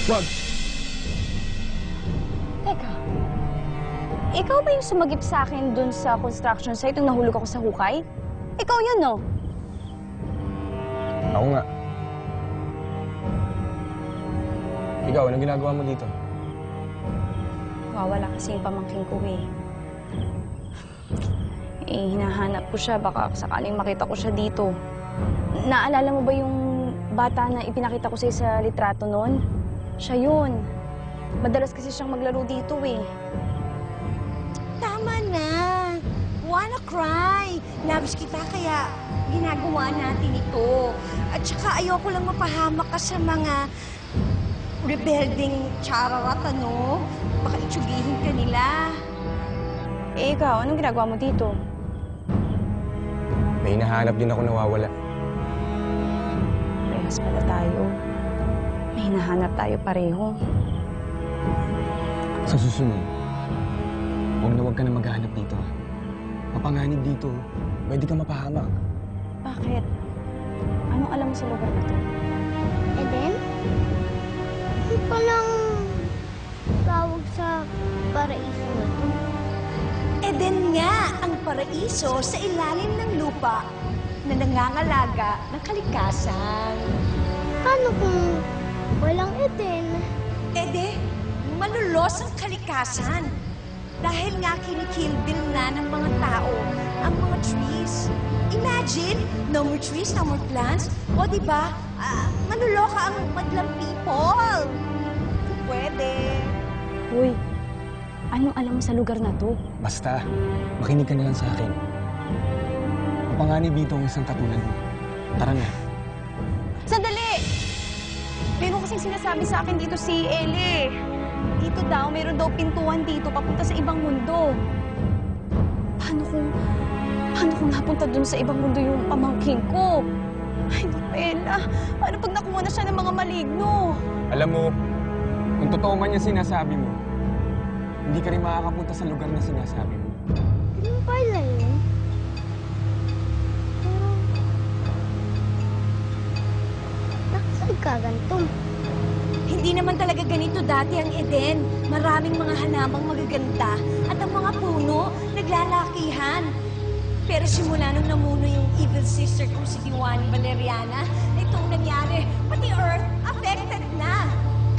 Wag! Teka, ikaw ba yung sumagip sa akin dun sa construction site nung nahulog ako sa hukay? Ikaw yun, no? Ako nga. Ikaw, anong ginagawa mo dito? Wawala kasi yung pamangkin ko eh. Hinahanap ko siya. Baka sakaling makita ko siya dito. Naalala mo ba yung bata na ipinakita ko sa'yo sa litrato noon? Siya yun. Madalas kasi siyang maglaro dito eh. Tama na. Wanna cry. Loves kita kaya ginagawa natin ito. At saka ayoko lang mapahamak ka sa mga rebelding chararat, ano? Baka itsugihin ka nila. Eh ikaw, anong ginagawa mo dito? May hinahanap din ako nawawala. Parehas pala tayo. May hinahanap tayo pareho. Sa susunod, huwag ka na maghahanap dito. Mapanganib dito. Pwede ka mapahamak. Bakit? Anong alam mo sa lugar na to? Eden? Ano palang tawag sa paraiso na to? Eden nga ang paraiso sa ilalim ng lupa na nangangalaga ng kalikasan. Paano kung walang Eden? Ede, malulos ang kalikasan. Dahil nga kinikilbil na ng mga tao ang mga trees. Imagine, no more trees, no more plants. O diba, manuloka ang madlang people. Pwede. Uy, anong alam mo sa lugar na to? Basta, makinig ka na lang sa akin. Mapanganib dito ang isang katulad mo. Tara na. Sandali! Meron kasing sinasabi sa akin dito si Ellie. Dito daw, meron daw pintuan dito papunta sa ibang mundo. Paano kung napunta dun sa ibang mundo yung pamangkin ko? Ay, Ella, paano pag nakuha na siya ng mga maligno? Alam mo, kung totoo man yung sinasabi mo, hindi ka rin makakapunta sa lugar na sinasabi mo. Ganun pala yun? Pero... Bakit ka ganito? Hindi naman talaga ganito dati ang Eden. Maraming mga hanamang magaganda at ang mga puno naglalakihan. Pero simula nung namuno yung evil sister kong si Diwani Valeriana, itong nangyari, pati Earth affected na.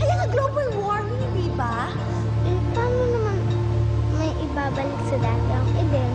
Kaya nga global warming, di ba? Eh, paano naman may ibabalik sa dati ang Eden?